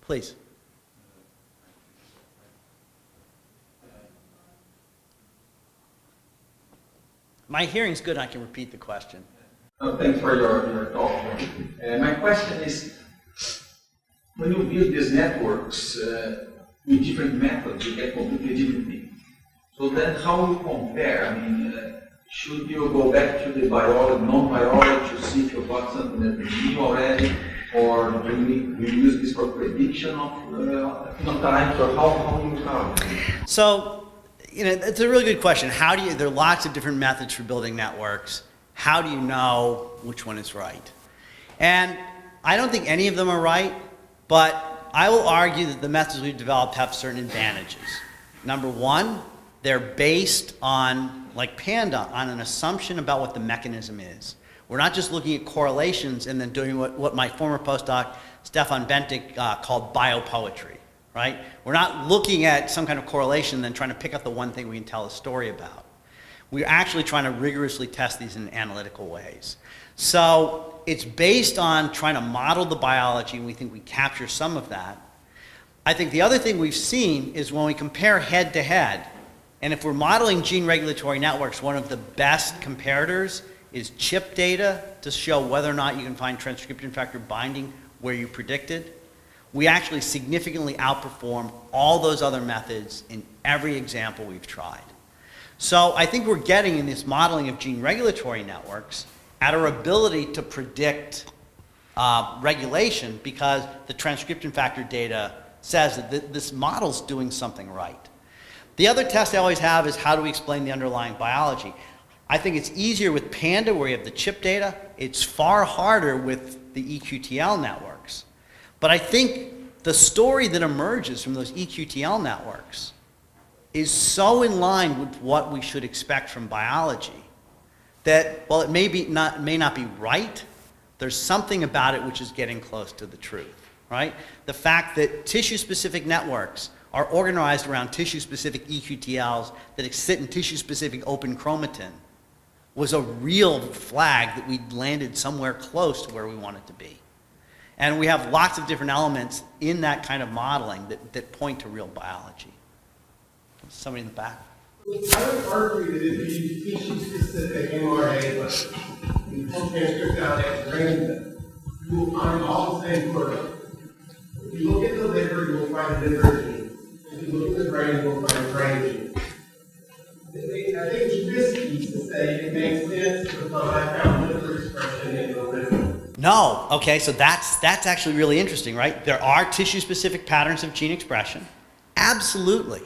Please. My hearing's good, I can repeat the question. Thanks for your talk. My question is, when you build these networks with different methods, you get completely different things. So then how you compare? I mean, should you go back to the biology, non-biology to see if you got something that you knew already? Or do you use this for prediction of phenotypes, or how do you count? So, it's a really good question. There are lots of different methods for building networks. How do you know which one is right? And I don't think any of them are right, but I will argue that the methods we've developed have certain advantages. Number one, they're based on, like Panda, on an assumption about what the mechanism is. We're not just looking at correlations and then doing what my former postdoc, Stefan Bentic, called biopoetry, right? We're not looking at some kind of correlation and then trying to pick up the one thing we can tell a story about. We're actually trying to rigorously test these in analytical ways. So it's based on trying to model the biology, and we think we capture some of that. I think the other thing we've seen is when we compare head to head, and if we're modeling gene regulatory networks, one of the best comparators is chip data to show whether or not you can find transcription factor binding where you predicted. We actually significantly outperform all those other methods in every example we've tried. So I think we're getting in this modeling of gene regulatory networks at our ability to predict regulation, because the transcription factor data says that this model's doing something right. The other test I always have is, how do we explain the underlying biology? I think it's easier with Panda, where you have the chip data. It's far harder with the EQTL networks. But I think the story that emerges from those EQTL networks is so in line with what we should expect from biology that, while it may not be right, there's something about it which is getting close to the truth, right? The fact that tissue-specific networks are organized around tissue-specific EQTLs that sit in tissue-specific open chromatin was a real flag that we'd landed somewhere close to where we wanted to be. And we have lots of different elements in that kind of modeling that point to real biology. Somebody in the back. I would argue that if you use tissue-specific mRNA, but you pull transcript out and bring them, you will find all the same protein. If you look at the liver, you will find a liver gene. If you look at the brain, you will find a brain gene. I think it's risky to say it makes sense because I found liver expression in the liver. No, okay, so that's actually really interesting, right? There are tissue-specific patterns of gene expression, absolutely.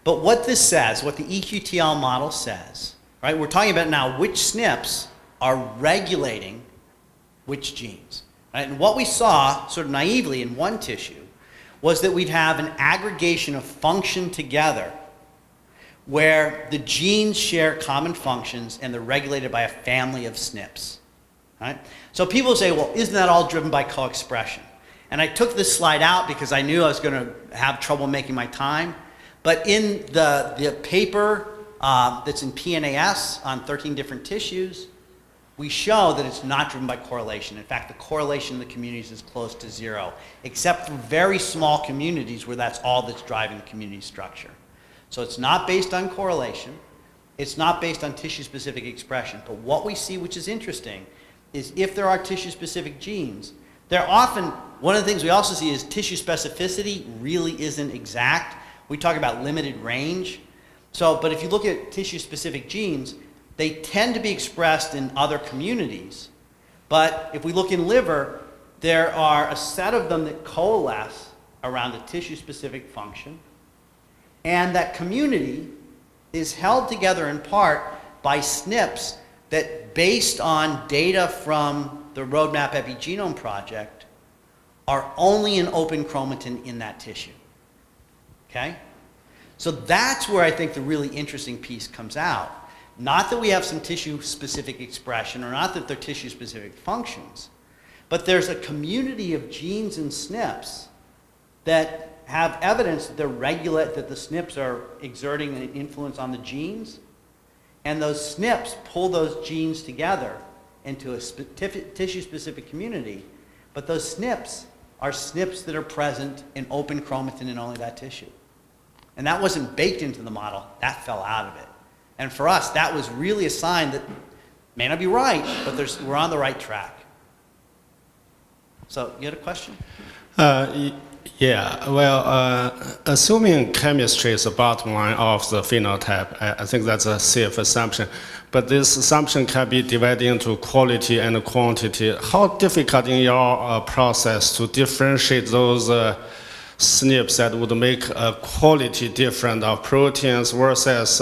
But what this says, what the EQTL model says, right? We're talking about now which SNPs are regulating which genes, right? And what we saw, sort of naively in one tissue, was that we'd have an aggregation of function together, where the genes share common functions and they're regulated by a family of SNPs. Right? So people say, well, isn't that all driven by co-expression? And I took this slide out because I knew I was going to have trouble making my time. But in the paper that's in PNAS on 13 different tissues, we show that it's not driven by correlation. In fact, the correlation in the communities is close to zero, except for very small communities where that's all that's driving the community structure. So it's not based on correlation. It's not based on tissue-specific expression. But what we see, which is interesting, is if there are tissue-specific genes, they're often, one of the things we also see is tissue specificity really isn't exact. We talk about limited range. So, but if you look at tissue-specific genes, they tend to be expressed in other communities. But if we look in liver, there are a set of them that coalesce around a tissue-specific function. And that community is held together in part by SNPs that, based on data from the Roadmap Epigenome Project, are only in open chromatin in that tissue. Okay? So that's where I think the really interesting piece comes out. Not that we have some tissue-specific expression, or not that they're tissue-specific functions, but there's a community of genes and SNPs that have evidence that they're that the SNPs are exerting an influence on the genes, And those SNPs pull those genes together into a tissue-specific community, but those SNPs are SNPs that are present in open chromatin in only that tissue. And that wasn't baked into the model, that fell out of it. And for us, that was really a sign that may not be right, but we're on the right track. So, you had a question? Yeah, well, assuming chemistry is the bottom line of the phenotype, I think that's a safe assumption. But this assumption can be divided into quality and quantity. How difficult in your process to differentiate those SNPs that would make a quality difference of proteins versus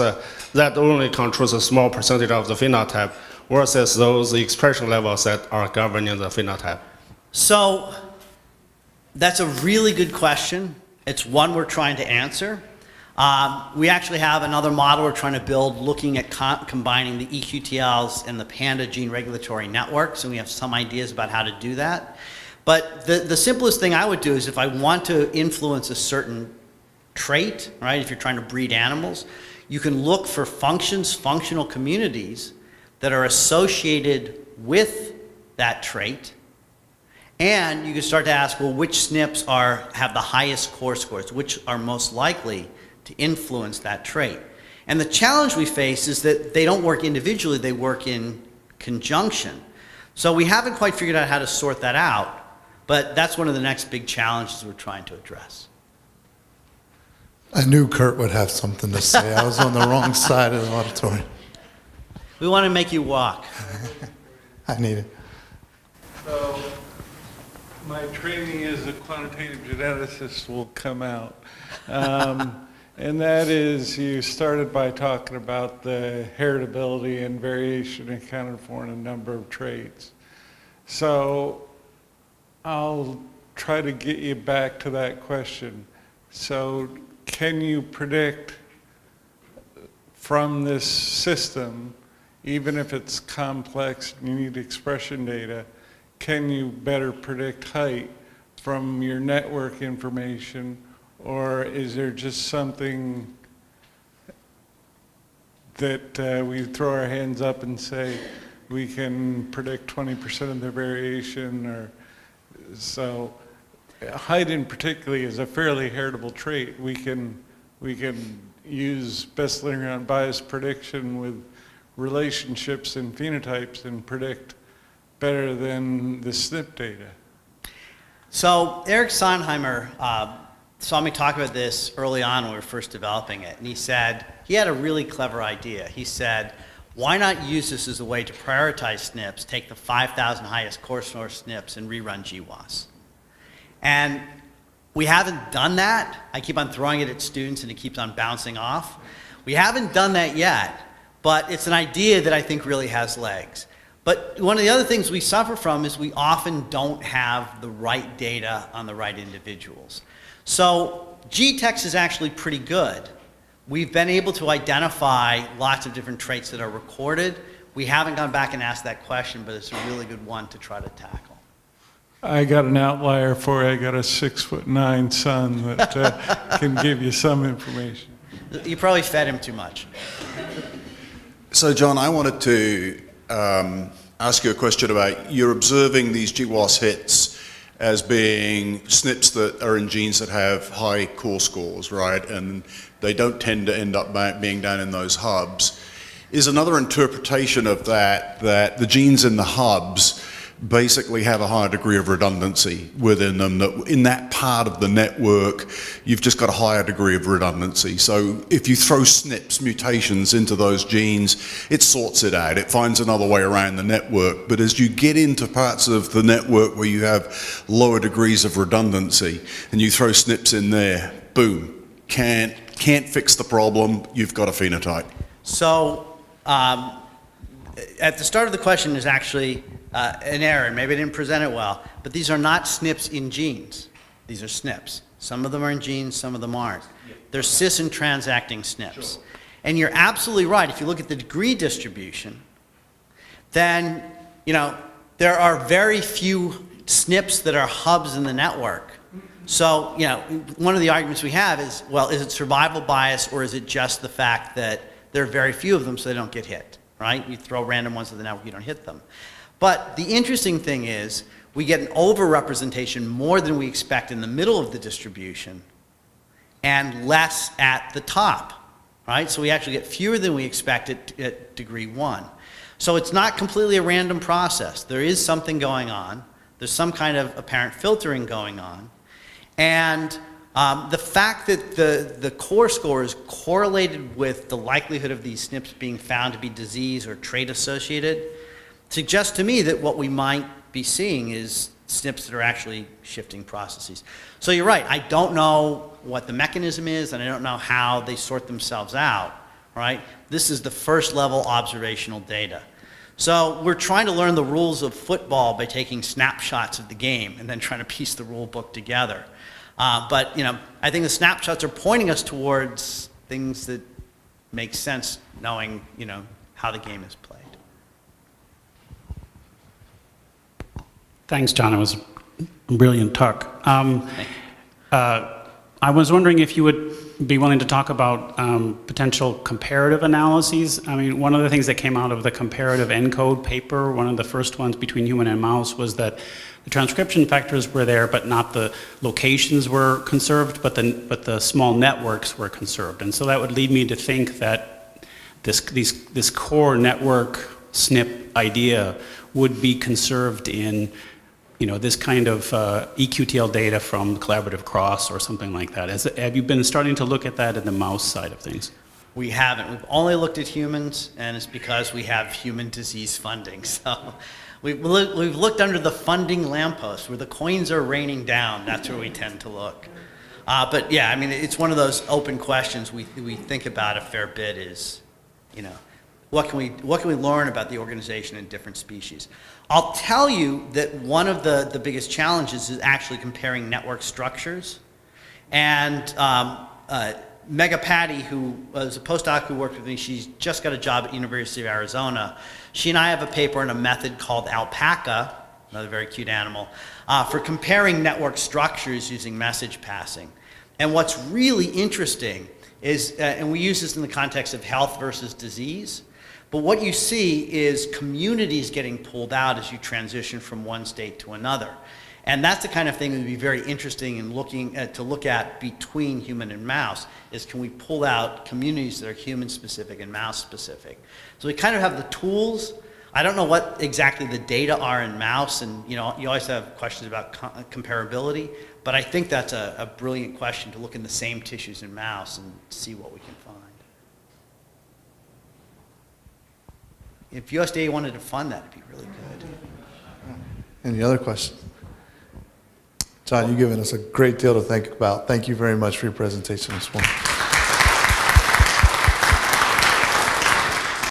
that only controls a small percentage of the phenotype versus those expression levels that are governing the phenotype? So, that's a really good question. It's one we're trying to answer. We actually have another model we're trying to build looking at combining the EQTLs and the PANDA gene regulatory networks, and we have some ideas about how to do that. But the simplest thing I would do is if I want to influence a certain trait, right, if you're trying to breed animals, you can look for functional communities that are associated with that trait. And you can start to ask, well, which SNPs have the highest core scores, which are most likely to influence that trait. And the challenge we face is that they don't work individually, they work in conjunction. So we haven't quite figured out how to sort that out, but that's one of the next big challenges we're trying to address. I knew Kurt would have something to say. I was on the wrong side of the auditorium. We want to make you walk. I need it. So, my training as a quantitative geneticist will come out. And that is, you started by talking about the heritability and variation accounted for in a number of traits. So I'll try to get you back to that question. So can you predict from this system, even if it's complex and you need expression data, can you better predict height from your network information, or is there just something that we throw our hands up and say we can predict 20% of the variation? Or so height in particular is a fairly heritable trait. We can use best linear unbiased prediction with relationships and phenotypes and predict better than the SNP data. So Eric Sonheimer saw me talk about this early on when we were first developing it, and he said, he had a really clever idea. He said, why not use this as a way to prioritize SNPs, take the 5,000 highest core source SNPs and rerun GWAS? And we haven't done that. I keep on throwing it at students and it keeps on bouncing off. We haven't done that yet, but it's an idea that I think really has legs. But one of the other things we suffer from is we often don't have the right data on the right individuals. So Gtex is actually pretty good. We've been able to identify lots of different traits that are recorded. We haven't gone back and asked that question, but it's a really good one to try to tackle. I got an outlier for you. I got a 6'9" son that can give you some information. You probably fed him too much. So John, I wanted to ask you a question about, you're observing these GWAS hits as being SNPs that are in genes that have high core scores, right? And they don't tend to end up being down in those hubs. Is another interpretation of that the genes in the hubs basically have a higher degree of redundancy within them, that in that part of the network, you've just got a higher degree of redundancy. So if you throw SNPs, mutations into those genes, it sorts it out. It finds another way around the network. But as you get into parts of the network where you have lower degrees of redundancy, and you throw SNPs in there, boom, can't fix the problem, you've got a phenotype. So at the start of the question is actually an error, and maybe I didn't present it well, but these are not SNPs in genes. These are SNPs. Some of them are in genes, some of them aren't. They're cis and transacting SNPs. Sure. And you're absolutely right. If you look at the degree distribution, then, you know, there are very few SNPs that are hubs in the network. So, you know, one of the arguments we have is, well, is it survival bias, or is it just the fact that there are very few of them, so they don't get hit, right? You throw random ones to the network, you don't hit them. But the interesting thing is, we get an overrepresentation more than we expect in the middle of the distribution and less at the top, right? So we actually get fewer than we expect at degree 1. So it's not completely a random process. There is something going on. There's some kind of apparent filtering going on. And the fact that the core score is correlated with the likelihood of these SNPs being found to be disease or trait associated suggests to me that what we might be seeing is SNPs that are actually shifting processes. So you're right, I don't know what the mechanism is, and I don't know how they sort themselves out, right? This is the first level observational data. So we're trying to learn the rules of football by taking snapshots of the game and then trying to piece the rule book together. But you know, I think the snapshots are pointing us towards things that make sense, knowing how the game is played. Thanks, John. It was a brilliant talk. I was wondering if you would be willing to talk about potential comparative analyses. I mean, one of the things that came out of the comparative ENCODE paper, one of the first ones between human and mouse, was that the transcription factors were there, but not the locations were conserved, but the small networks were conserved. And so that would lead me to think that this core network SNP idea would be conserved in this kind of EQTL data from collaborative cross or something like that. Have you been starting to look at that in the mouse side of things? We haven't. We've only looked at humans, and it's because we have human disease funding. So we've looked under the funding lamppost where the coins are raining down. That's where we tend to look. But yeah, I mean, it's one of those open questions we think about a fair bit is, what can we learn about the organization in different species? I'll tell you that one of the biggest challenges is actually comparing network structures. And Mega Patty, who was a postdoc who worked with me, she's just got a job at University of Arizona. She and I have a paper on a method called alpaca, another very cute animal, for comparing network structures using message passing. And what's really interesting is, and we use this in the context of health versus disease, but what you see is communities getting pulled out as you transition from one state to another. And that's the kind of thing that would be very interesting in to look at between human and mouse, is can we pull out communities that are human-specific and mouse-specific. So we kind of have the tools. I don't know what exactly the data are in mouse, and you always have questions about comparability, but I think that's a brilliant question to look in the same tissues in mouse and see what we can find. If USDA wanted to fund that, it'd be really good. Any other questions? John, you've given us a great deal to think about. Thank you very much for your presentation this morning.